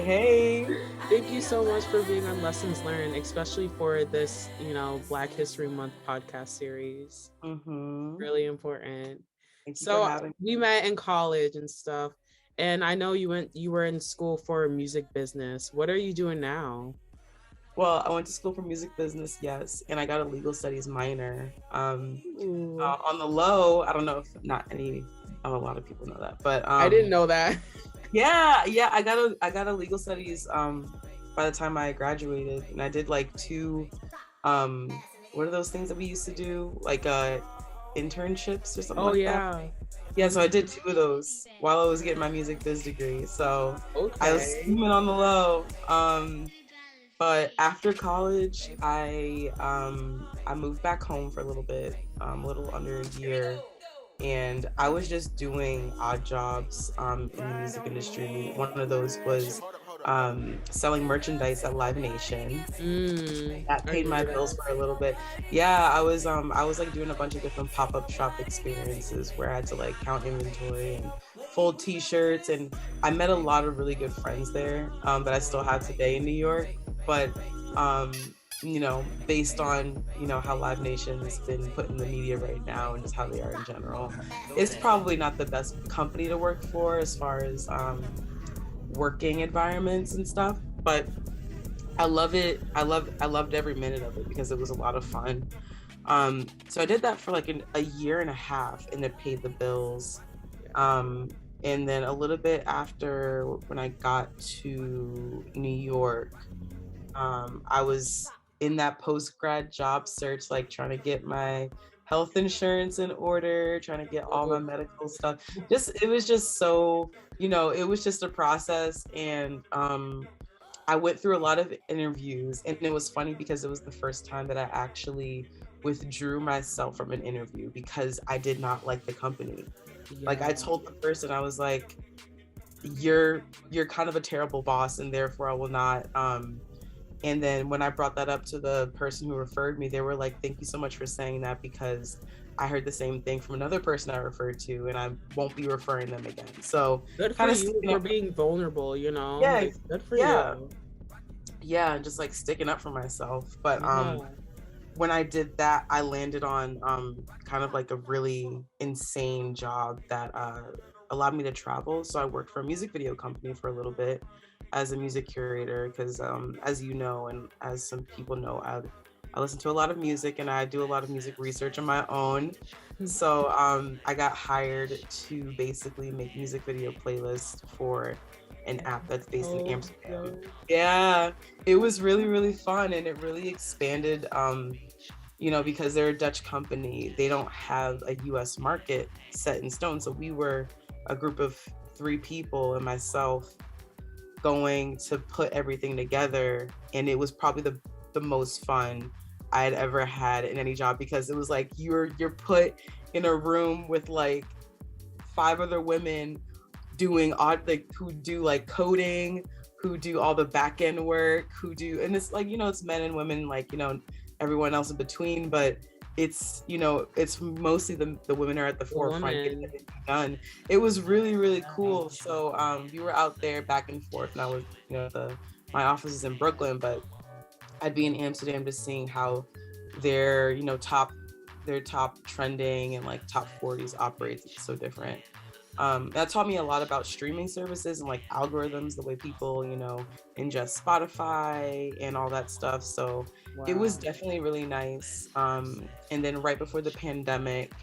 Hey. Thank you so much for being on Lessons Learned, especially for this, Black History Month podcast series. Mm-hmm. Really important. Thank you for So having we me. met in college and stuff, and I know you were in school for music business. What are you doing now? Well, I went to school for music business, yes, and I got a legal studies minor. Ooh, On the low, I don't know if not any, a lot of people know that, but I didn't know that. yeah, I got a legal studies by the time I graduated, and I did like two um what are those things that we used to do, like internships or something Oh like that. yeah. Yeah, so I did two of those while I was getting my music biz degree. So I was Okay. scheming on the low. But after college, I moved back home for a little bit, a little under a year, and I was just doing odd jobs in the music industry. One of those was selling merchandise at Live Nation. That I paid my remember bills that. for a little bit. Yeah, I was like doing a bunch of different pop-up shop experiences where I had to like count inventory and fold t-shirts, and I met a lot of really good friends there that I still have today in New York. But based on how Live Nation's been put in the media right now and just how they are in general, it's probably not the best company to work for as far as working environments and stuff. But I love it. I loved every minute of it because it was a lot of fun. So I did that for like a year and a half, and it paid the bills. Um, and then a little bit after, when I got to New York, I was in that post grad job search, like trying to get my health insurance in order, trying to get all my Oh, medical stuff. Just it was just so, it was just a process. And I went through a lot of interviews, and it was funny because it was the first time that I actually withdrew myself from an interview because I did not like the company. Like, I yeah. told the person, I was like, you're kind of a terrible boss, and therefore I will not and then when I brought that up to the person who referred me, they were like, thank you so much for saying that, because I heard the same thing from another person I referred to, and I won't be referring them again. So Good for kind of you sticking for up. being vulnerable, Yeah, Like, good for yeah, you. yeah, and just like sticking up for myself. But Yeah. when I did that, I landed on kind of like a really insane job that allowed me to travel. So I worked for a music video company for a little bit as a music curator, because as you know, and as some people know, I listen to a lot of music, and I do a lot of music research on my own. So I got hired to basically make music video playlists for an app that's based in Oh, Amsterdam. no. Yeah, it was really, really fun, and it really expanded, because they're a Dutch company. They don't have a US market set in stone. So we were a group of three people and myself going to put everything together. And it was probably the most fun I had ever had in any job, because it was like you're put in a room with like five other women doing odd, like, who do like coding, who do all the back end work, who do, and it's like, it's men and women, like, everyone else in between. But it's mostly the women are at the The forefront getting woman. everything done. It was really, really cool. So we were out there back and forth, and I was, my office is in Brooklyn, but I'd be in Amsterdam, just seeing how their, their top trending and like top 40s operates. It's so different. That taught me a lot about streaming services and like algorithms, the way people, ingest Spotify and all that stuff. So it was Wow. definitely really nice. And then right before the pandemic,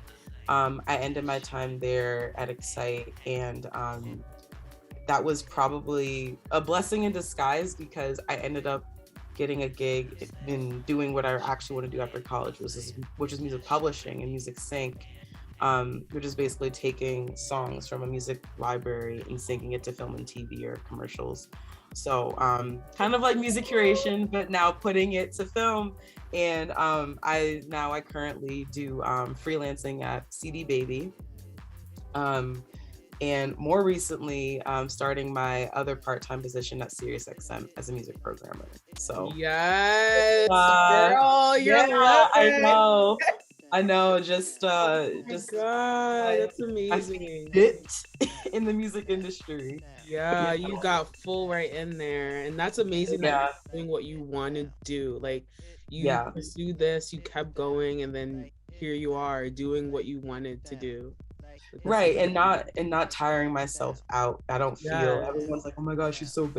I ended my time there at Excite, and that was probably a blessing in disguise, because I ended up getting a gig in doing what I actually want to do after college, which is music publishing and music sync, which is basically taking songs from a music library and syncing it to film and TV or commercials. So kind of like music curation, but now putting it to film. And I currently do freelancing at CD Baby. Um, and more recently, starting my other part-time position at SiriusXM as a music programmer. So Yes, uh, girl, you're yeah, I living. know. I know, My God, that's my feet amazing. dipped in the music industry. Yeah, Yeah, you got full right in there. And that's amazing that you're yeah, doing what you want to do. Like you yeah. pursued this, you kept going, and then here you are doing what you wanted to do. Like that's Right, and not tiring myself out. I don't feel yes. everyone's like, "Oh my gosh, she's so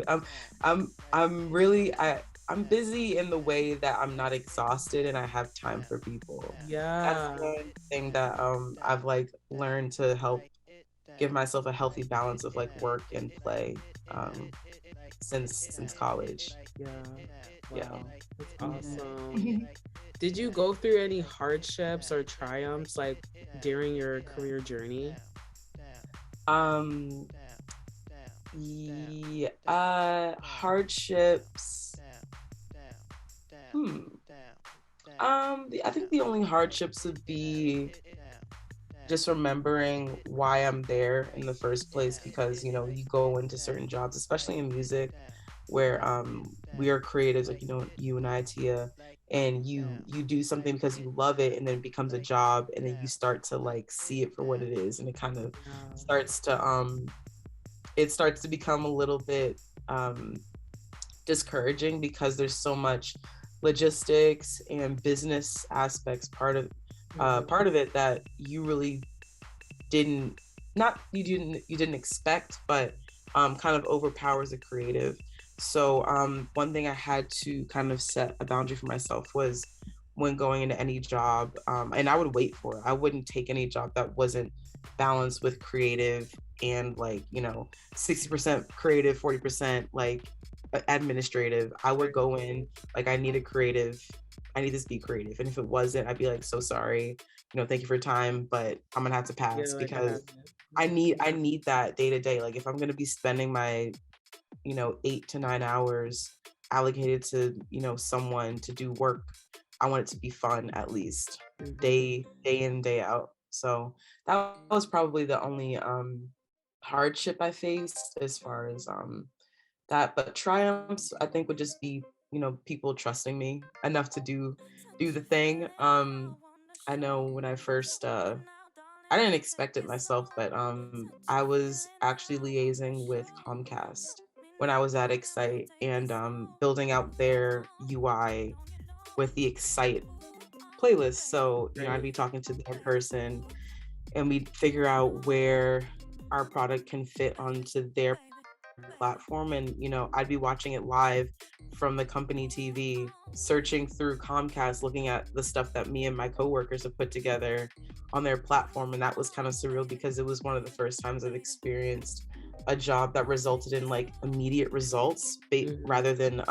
I'm really I'm busy in the way that I'm not exhausted and I have time for people. That's Yeah. one thing that I've like learned to help give myself a healthy balance of like work and play um since college. Yeah. Yeah. Wow. That's awesome. Mhm. Did you go through any hardships or triumphs like during your career journey? um yeah, hardships. Hmm. I think the only hardships would be just remembering why I'm there in the first place because you go into certain jobs, especially in music, where we are creatives, like you and I, Tia, and you do something because you love it, and then it becomes a job, and then you start to like see it for what it is, and it kind of Yeah. starts to it starts to become a little bit discouraging because there's so much logistics and business aspects Mhm. part of it that you really didn't not you didn't expect, but kind of overpowers a creative. So one thing I had to kind of set a boundary for myself was when going into any job, and I would wait for it. I wouldn't take any job that wasn't balanced with creative and like 60% creative, 40% like administrative. I would Right. go in like I need a creative. I need this to be creative, and if it wasn't, I'd be like, so sorry, thank you for your time, but I'm gonna have to Yeah, pass like I because have it. I Mhm. need I need that day to day. Like if I'm gonna be spending my, 8 to 9 hours allocated to, someone to do work, I want it to be fun at least Mhm. day in, day out. So that was probably the only hardship I faced as far as that. But triumphs I think would just be, people trusting me enough to do the thing. I know when I first I didn't expect it myself, but I was actually liaising with Comcast when I was at Excite and building out their UI with the Excite playlist. So, I'd Right. be talking to their person and we'd figure out where our product can fit onto their platform. And I'd be watching it live from the company TV, searching through Comcast, looking at the stuff that me and my coworkers have put together on their platform. And that was kind of surreal because it was one of the first times I've experienced a job that resulted in like immediate results Mhm. rather than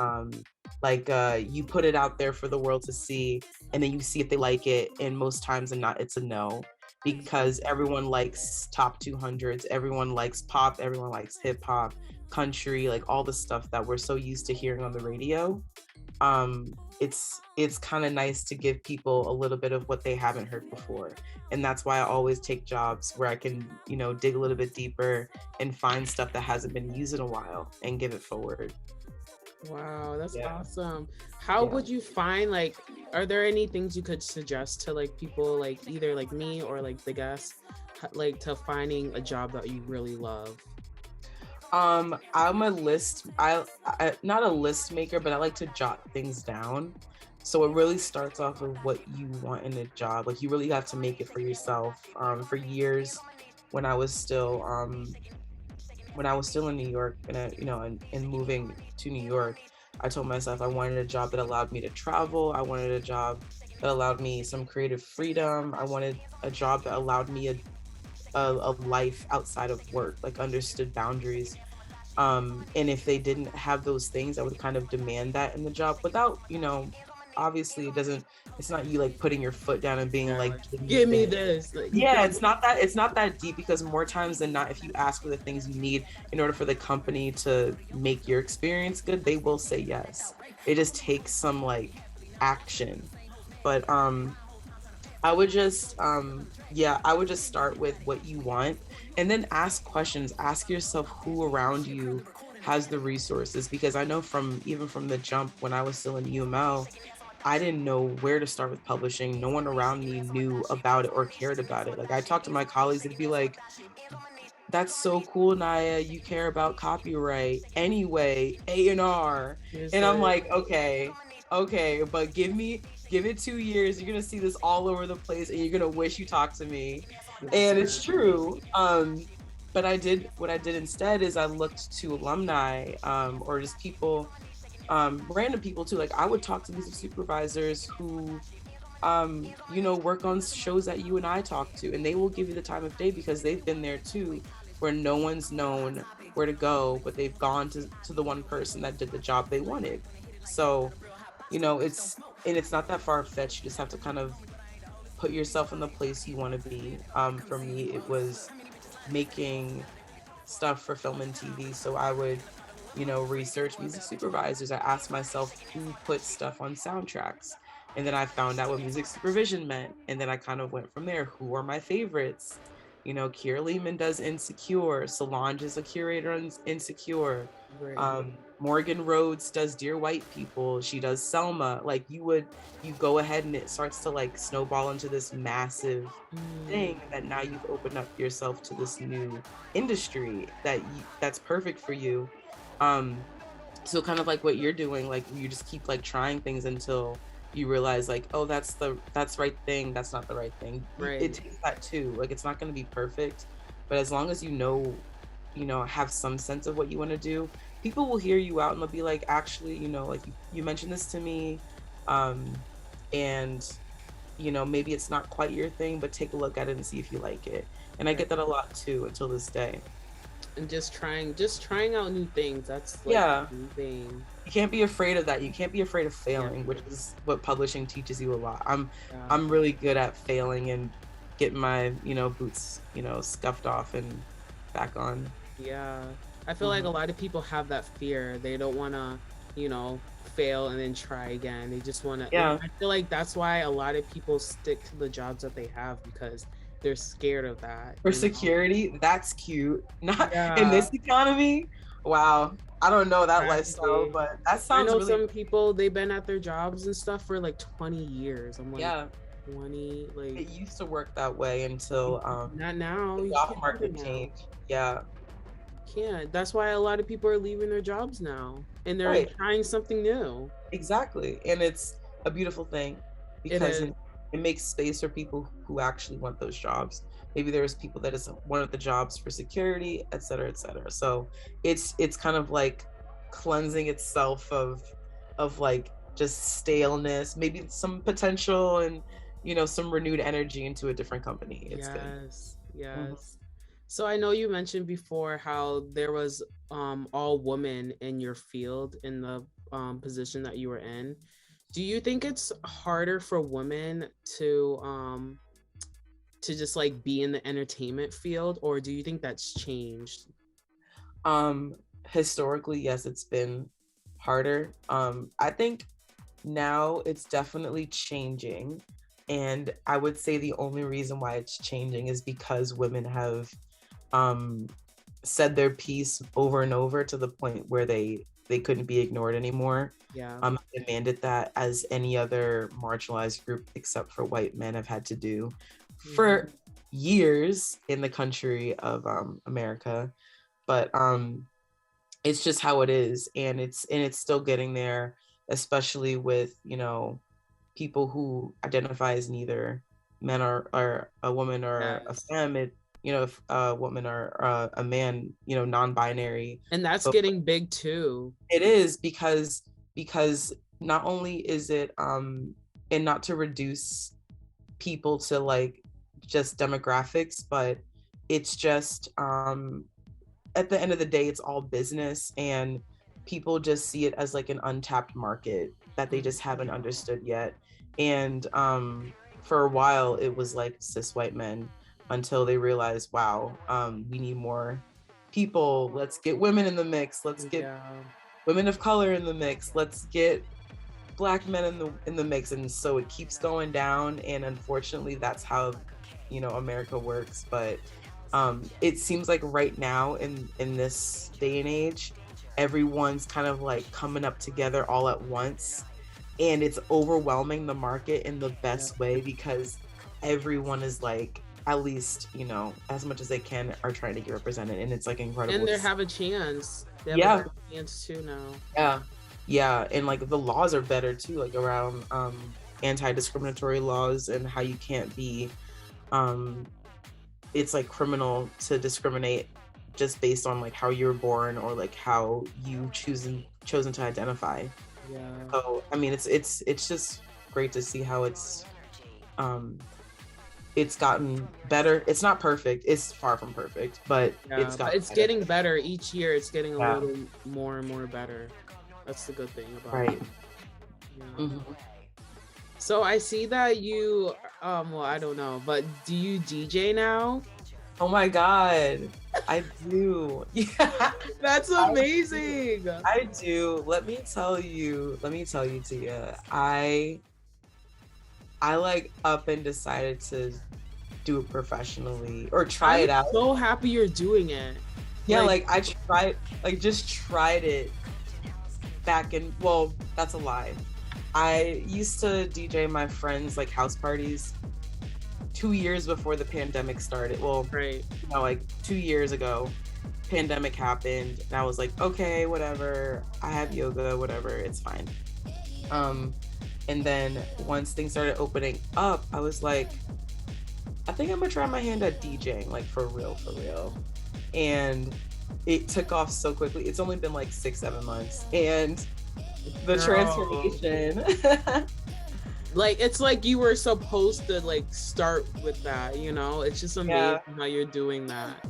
like you put it out there for the world to see and then you see if they like it, and most times and not it's a no because everyone likes top 200s, everyone likes pop, everyone likes hip hop, country, like all the stuff that we're so used to hearing on the radio. It's kind of nice to give people a little bit of what they haven't heard before. And that's why I always take jobs where I can, dig a little bit deeper and find stuff that hasn't been used in a while and give it forward. Wow, that's Yeah. awesome. How Yeah. would you find like are there any things you could suggest to like people like either like me or like the guests like to finding a job that you really love? I'm a list. I not a list maker, but I like to jot things down. So it really starts off of what you want in a job. Like you really have to make it for yourself. For years, when I was still in New York and and moving to New York, I told myself I wanted a job that allowed me to travel. I wanted a job that allowed me some creative freedom. I wanted a job that allowed me a life outside of work, like understood boundaries. And if they didn't have those things, I would kind of demand that in the job without, obviously it's not you like putting your foot down and being Yeah, like, like give me give me this. this. Like Yeah, it's not that deep because more times than not, if you ask for the things you need in order for the company to make your experience good, they will say yes. It just takes some like action. But I would just start with what you want and then ask questions. Ask yourself who around you has the resources because I know from even from the jump when I was still in UML, I didn't know where to start with publishing. No one around me knew about it or cared about it. Like I talked to my colleagues, they'd be like, "That's so cool, Niyah. You care about copyright. Anyway, A&R." It's And I'm like, like, okay, okay, but give it 2 years. You're gonna see this all over the place and you're gonna wish you talked to me. And it's exactly. true. But what I did instead is I looked to alumni, or just people, random people too. Like I would talk to music supervisors who work on shows that you and I talk to, and they will give you the time of day because they've been there too, where no one's known where to go, but they've gone to the one person that did the job they wanted. So, it's not that far fetched. You just have to kind of put yourself in the place you want to be. For me, it was making stuff for film and TV. So I would, research music supervisors. I asked myself who put stuff on soundtracks. And then I found out what music supervision meant. And then I kind of went from there. Who are my favorites? Keira Lehman does Insecure. Solange is a curator on Insecure. Right. Morgan Rhodes does Dear White People. She does Selma. Like you go ahead and it starts to like snowball into this massive Mm, thing that now you've opened up yourself to this new industry that's perfect for you. Um, so kind of like what you're doing, like you just keep like trying things until you realize like, oh, that's right thing, that's not the right thing. It right. takes that too. Like it's not going to be perfect, but as long as have some sense of what you want to do, people will hear you out and they'll be like, actually, like you mentioned this to me, um, and maybe it's not quite your thing, but take a look at it and see if you like it. And I Right. get that a lot too until this day. And just trying out new things. That's like Yeah. the new thing. You can't be afraid of that. You can't be afraid of Yeah. failing, which is what publishing teaches you a lot. Yeah. I'm really good at failing and getting my, boots, scuffed off and back on. Yeah. I feel like a Mhm. lot of people have that fear. They don't want to, you know, fail and then try again. They just want to, and Yeah. I feel like that's why a lot of people stick to the jobs that they have because they're scared of that, For you know? security, that's cute. Not in Yeah, this economy. Wow. I don't know that lifestyle, exactly. but that I sounds know really, some people, they've been at their jobs and stuff for like 20 years. I'm like, yeah. 20, like, It used to work that way until not now. the You job can't do it market now. changed. Yeah. Can't. That's why a lot of people are leaving their jobs now and they're Right. trying something new. Exactly. And it's a beautiful thing It because is. it makes space for people who actually want those jobs. Maybe there's people that is one of the jobs for security, et cetera, et cetera. So it's kind of like cleansing itself of like just staleness, maybe some potential and some renewed energy into a different company. It's good. Yes, Mhm. yes. So I know you mentioned before how there was all women in your field in the position that you were in. Do you think it's harder for women to just like be in the entertainment field, or do you think that's changed? Um, Historically, yes, it's been harder. I think now it's definitely changing. And I would say the only reason why it's changing is because women have um, said their piece over and over to the point where they couldn't be ignored anymore. Yeah. Demanded that as any other marginalized group except for white men have had to do for Hmm. years in the country of America. But it's just how it is, and it's still getting there, especially with people who identify as neither men or a woman or a Yes. femme. If a woman or a man, non-binary. And that's But getting big too. it is because not only is it and not to reduce people to like just demographics, but it's just at the end of the day, it's all business, and people just see it as like an untapped market that they just haven't Mhm. understood yet. And for a while, it was like cis white men until they realized, wow, we need more people. Let's get women in the mix. Let's get Yeah. women of color in the mix. Let's get black men in the mix. And so it keeps going down, and unfortunately that's how America works. But it seems like right now in this day and age, everyone's kind of like coming up together all at once, and it's overwhelming the market in the Yeah. best way because everyone is like, at least, you know, as much as they can are trying to get represented, and it's like incredible And to they see. have a chance. They have a Yeah, better chance too now. yeah, yeah, and like the laws are better too, like around anti-discriminatory laws and how you can't be um it's like criminal to discriminate just based on like how you're born or like how you chosen to identify. Yeah. So I mean, it's just great to see how um it's gotten better. It's not perfect. It's far from perfect, but Yeah. it's But gotten it's better. getting better each year. It's getting a Yeah. little more and more better. That's the good thing about Right. it. Yeah. Hmm. So I see that you well, I don't know, but do you DJ now? Oh my God. I do. Yeah. That's I do. amazing. I do. Let me tell you, Tia. I like up and decided to do it professionally or try I'm it out. so happy you're doing it. Yeah, Like, like I tried, like just tried it back in, well, that's a lie. I used to DJ my friends like house parties 2 years before the pandemic started. Well, right. you know, like 2 years ago, pandemic happened, and I was like, okay, whatever. I have yoga, whatever, it's fine. Um, and then once things started opening up, I was like, I think I'm gonna try my hand at DJing, like for real, for real. And it took off so quickly. It's only been like 6, 7 months, and the Girl. transformation. Like it's like you were supposed to like start with that, you know? It's just Yeah, amazing how you're doing that.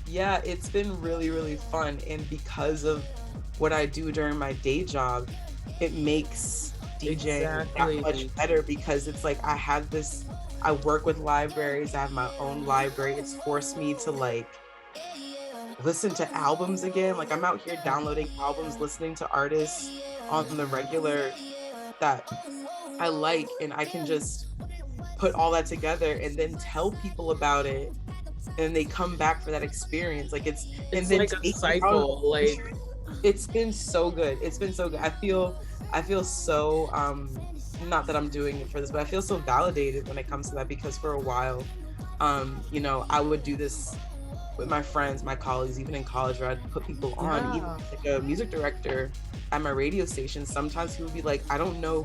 yeah, it's been really, really fun. And because of what I do during my day job, it makes DJing that much Exactly. better because it's like I work with libraries, I have my own library. It's forced me to like listen to albums again. Like I'm out here downloading albums, listening to artists on the regular that I like, and I can just put all that together and then tell people about it, and they come back for that experience. Like and It's then like a take it out of cycle. the Like, country. It's been so good. It's been so good. I feel so not that I'm doing it for this, but I feel so validated when it comes to that because for a while, you know, I would do this with my friends, my colleagues, even in college, where I'd put people on, even yeah. like a music director at my radio station. Sometimes he would be like, I don't know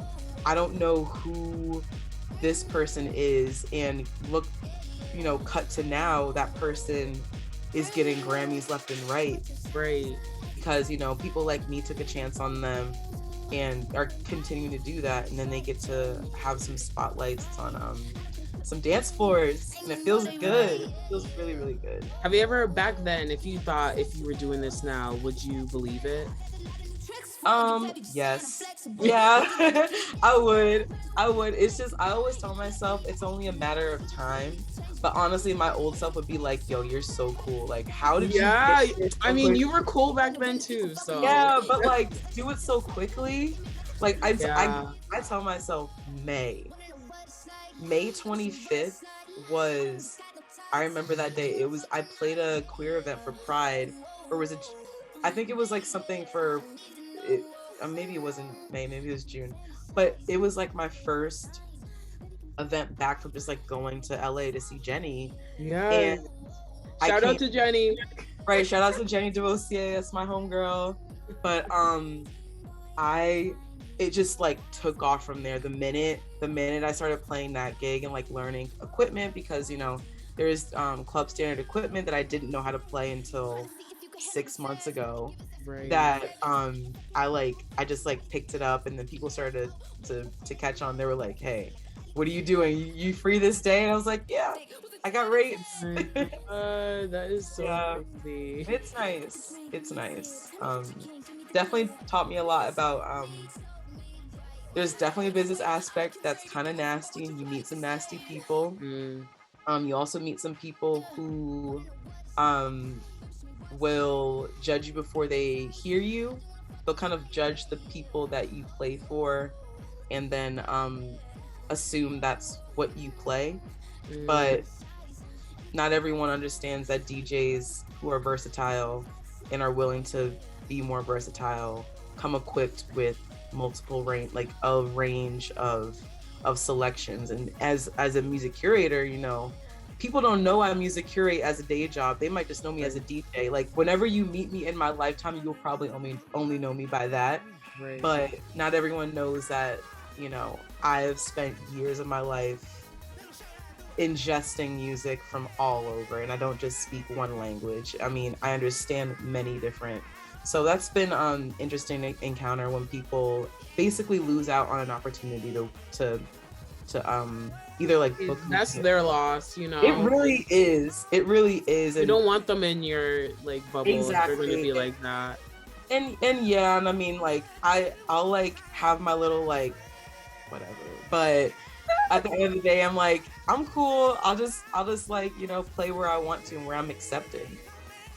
who this person is. And look, you know, cut to now, that person is getting Grammys left and right Right. because, you know, people like me took a chance on them and are continuing to do that. And then they get to have some spotlights on some dance floors, and it feels good. It feels really, really good. Have you ever back then, if you thought if you were doing this now, would you believe it? Yes. Yeah. I would. It's just I always tell myself it's only a matter of time. But honestly, my old self would be like, yo, you're so cool. Like, how did you Yeah. get this I so mean, quick? you were cool back then too. So, Yeah, but like do it so quickly. Like yeah. I tell myself May 25th was, I remember that day. It was, I played a queer event for Pride, or was it, I think it was like something for, it, maybe it wasn't May, maybe it was June, but it was like my first event back from just like going to LA to see Jenny. Yeah. And I Shout out came, to Jenny. right, shout out to Jenny DeVosier, that's my homegirl. But I it just like took off from there the minute I started playing that gig and like learning equipment, because you know there's club standard equipment that I didn't know how to play until 6 months ago, Right. that I just like picked it up, and then people started to catch on. They were like, hey, what are you doing, you free this day? And I was like, yeah, I got rates. My God, that is so Yeah, crazy. it's nice. Definitely taught me a lot about there's definitely a business aspect that's kind of nasty, and you meet some nasty people. Mm, You also meet some people who um will judge you before they hear you. They'll kind of judge the people that you play for, and then assume that's what you play. mm, But not everyone understands that DJs who are versatile and are willing to be more versatile come equipped with multiple range, like a range of selections. And as a music curator, you know, people don't know I music curate as a day job. They might just know me as a Right. DJ. Like whenever you meet me in my lifetime, you'll probably only know me by that. Right. But not everyone knows that, you know, I've spent years of my life ingesting music from all over, and I don't just speak one language. I mean, I understand many different. So that's been interesting to encounter when people basically lose out on an opportunity to either like book That's me. their loss, you It know. really is. It really is. You And don't want them in your like bubble if they're going to exactly. be like that. And yeah, and I mean like I'll like have my little like whatever. But at the end of the day, I'm like, I'm cool. I'll just like, you know, play where I want to and where I'm accepted.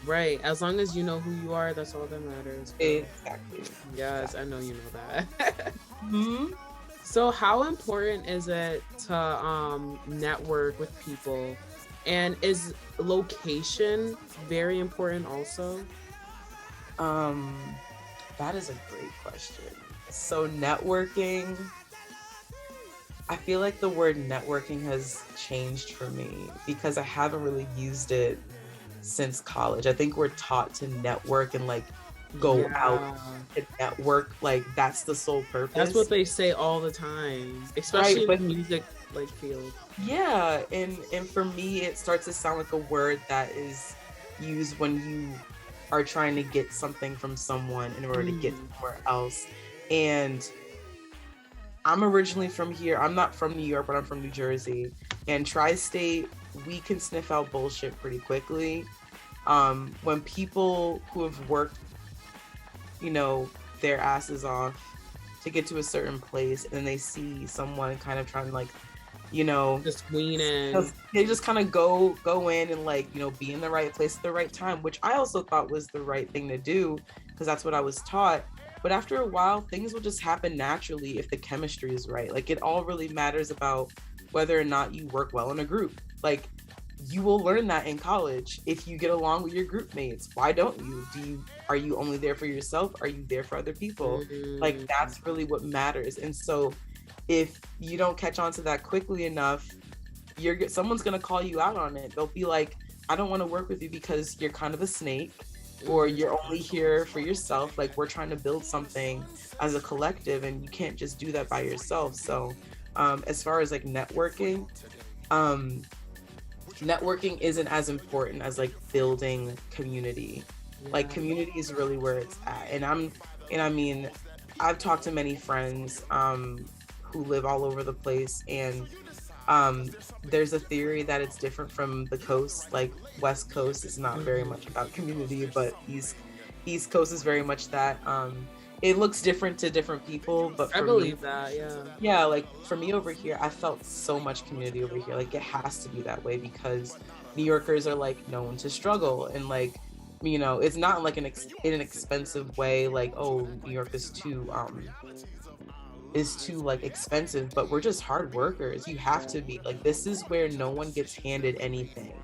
Right. As long as you know who you are, that's all that matters. Bro. Exactly. Yes, I know you know that. Hmm. So how important is it to network with people? And is location very important also? Um, that is a great question. So networking, I feel like the word networking has changed for me because I haven't really used it since college. I think we're taught to network and like go out Yeah. to network, like that's the sole That's purpose. what they say all the time, Right, especially in but the music like field. yeah, and for me it starts to sound like a word that is used when you are trying to get something from someone in order to get Mm. somewhere else. And I'm originally from here. I'm not from New York, but I'm from New Jersey. And tri-state, we can sniff out bullshit pretty quickly. When people who have worked, you know, their asses off to get to a certain place and then they see someone kind of trying to like, you know, Just queen in. they just kind of go in and like, you know, be in the right place at the right time, which I also thought was the right thing to do because that's what I was taught. But after a while, things will just happen naturally if the chemistry is right. Like it all really matters about whether or not you work well in a group. Like you will learn that in college if you get along with your group mates. Why don't you? Are you only there for yourself? Are you there for other people? Like Mm. that's really what matters. And so if you don't catch on to that quickly enough, someone's gonna call you out on it. They'll be like, I don't want to work with you because you're kind of a snake, or you're only here for yourself. Like we're trying to build something as a collective, and you can't just do that by yourself. So, as far as like um, networking isn't as important as like building community. Like Yeah. community is really where it's at. And I mean, I've talked to many friends who live all over the place, and there's a theory that it's different from the coast. Like West Coast is not very Mhm. much about community, but East Coast is very much that. It looks different to different people, but I for me, believe that. Yeah. yeah, like for me over here, I felt so much community over here. Like it has to be that way because New Yorkers are like known to struggle, and like, you know, it's not like in an expensive way. Like, oh, New York is too like expensive, but we're just hard workers. You have Yeah. to be like, this is where no one gets handed anything.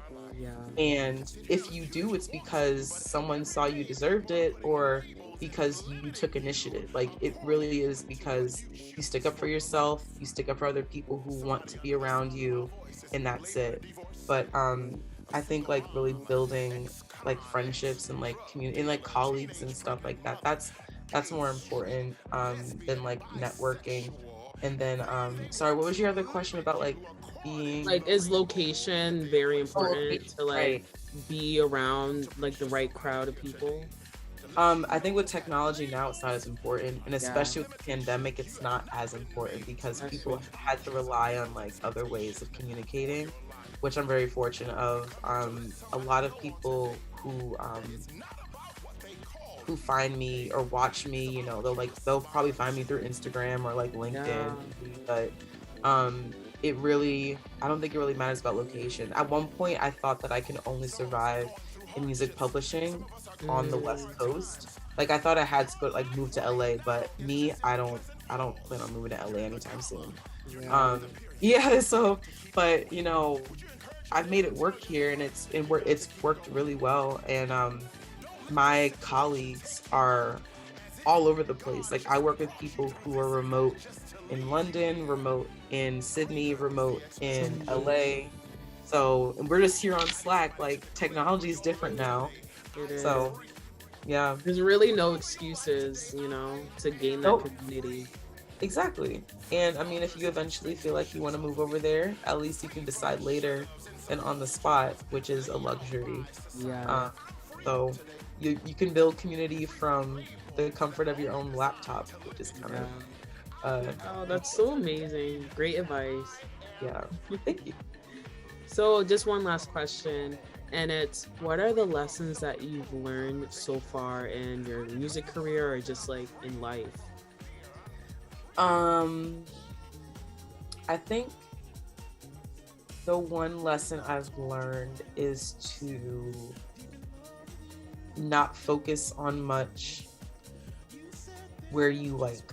Yeah. And if you do, it's because someone saw you deserved it, or because you took initiative. Like it really is because you stick up for yourself, you stick up for other people who want to be around you, and that's it. But I think like really building like friendships and like community and like colleagues and stuff like that, that's more important than like networking. And then sorry, what was your other question about like being. Like, is location very Oh, okay, important to like right. be around like the right crowd of people? I think with technology now it's not as important, and Yeah, especially with the pandemic, it's not as important because that's people true. have had to rely on like other ways of communicating, which I'm very fortunate of. A lot of people who find me or watch me, you know, they'll probably find me through Instagram or like Yeah. LinkedIn, but um, I don't think it really matters about location. At one point, I thought that I can only survive in music publishing on the West Mm, Coast. Like I thought I had to go like move to LA, but me, I don't plan on moving to LA anytime soon. yeah. Um, yeah, so but you know, I've made it work here, and it's worked really well. And my colleagues are all over the place. Like I work with people who are remote in London, remote in Sydney, remote in LA. So and we're just here on Slack. Like technology is different now. It is. So yeah. There's really no excuses, you know, to gain that Nope. community. Exactly. And I mean, if you eventually feel like you want to move over there, at least you can decide later and on the spot, which is a luxury. Yeah. So you can build community from the comfort of your own laptop, which is kind of Oh, that's so amazing. Great advice. yeah. Thank you. So, just one last question, and it's what are the lessons that you've learned so far in your music career or just like in life? Um, I think the one lesson I've learned is to not focus on much where you like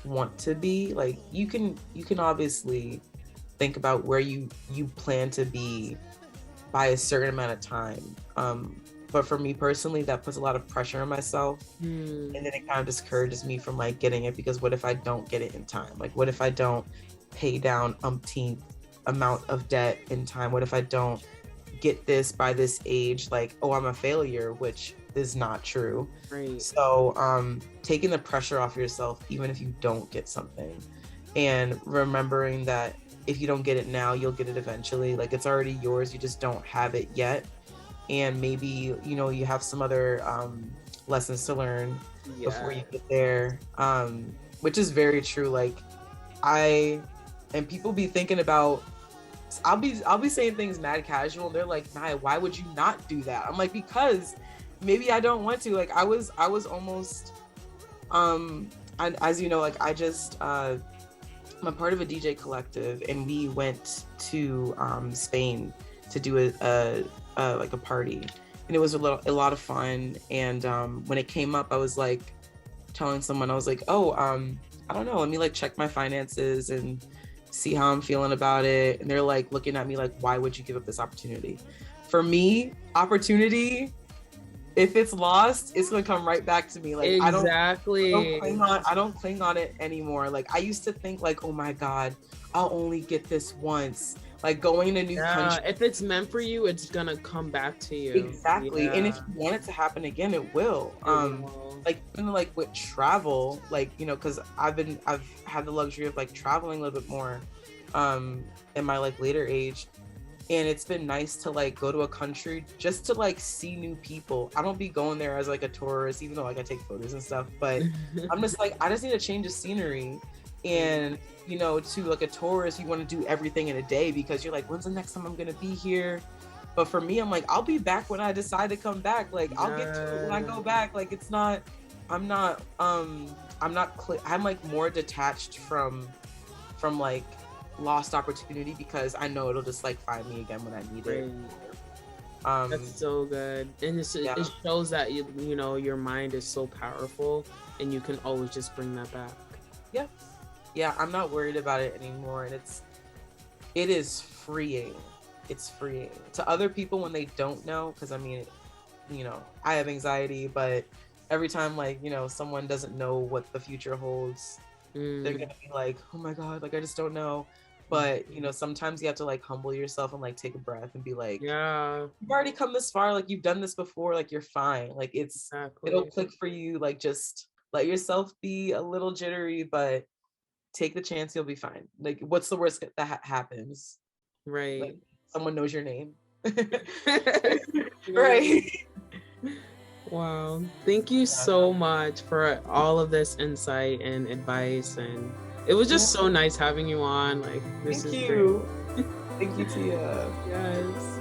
want to be. Like you can obviously think about where you plan to be by a certain amount of time. But for me personally, that puts a lot of pressure on myself. And then it kind of discourages me from like getting it, because what if I don't get it in time? Like what if I don't pay down umpteenth amount of debt in time? What if I don't get this by this age? Like, oh, I'm a failure, which is not true. Right. So taking the pressure off yourself, even if you don't get something, and remembering that if you don't get it now, you'll get it eventually. Like it's already yours, you just don't have it yet. And maybe, you know, you have some other lessons to learn before you get there, which is very true. Like and people be thinking about, I'll be saying things mad casual and they're like, Niyah, why would you not do that? I'm like, because maybe I don't want to. Like I was almost as you know, like I just I'm a part of a DJ collective, and we went to Spain to do a like a party, and it was a lot of fun. And when it came up, I was like telling someone, I was like, oh, I don't know, let me like check my finances and see how I'm feeling about it. And they're like looking at me like, why would you give up this opportunity? For me, opportunity, if it's lost, it's gonna come right back to me. Like exactly. I don't cling on it anymore. Like I used to think like, oh my God, I'll only get this once. Like going in a new country. If it's meant for you, it's gonna come back to you. Exactly. And if you want it to happen again, it will. Like even like with travel, like, you know, because I've had the luxury of like traveling a little bit more in my like later age. And it's been nice to like go to a country just to like see new people. I don't be going there as like a tourist, even though like I take photos and stuff, but I'm just like, I just need a change of scenery. And you know, to like a tourist, you want to do everything in a day because you're like, when's the next time I'm gonna be here? But for me, I'm like, I'll be back when I decide to come back. Like I'll get to it when I go back. Like it's not, I'm like more detached from like lost opportunity, because I know it'll just like find me again when I need it. That's so good. And it shows that you know your mind is so powerful and you can always just bring that back. Yeah, I'm not worried about it anymore. And it is freeing. It's freeing to other people when they don't know. Because I mean, you know, I have anxiety, but every time like, you know, someone doesn't know what the future holds, they're gonna be like, oh my God, like I just don't know. But you know, sometimes you have to like humble yourself and like take a breath and be like, you've already come this far, like you've done this before, like you're fine, like it'll click for you. Like just let yourself be a little jittery, but take the chance, you'll be fine. Like what's the worst that happens? Right. Like someone knows your name. Right. Wow. Thank you so much for all of this insight and advice, and it was just so nice having you on. Like this is great. Thank you, Tia. Yes.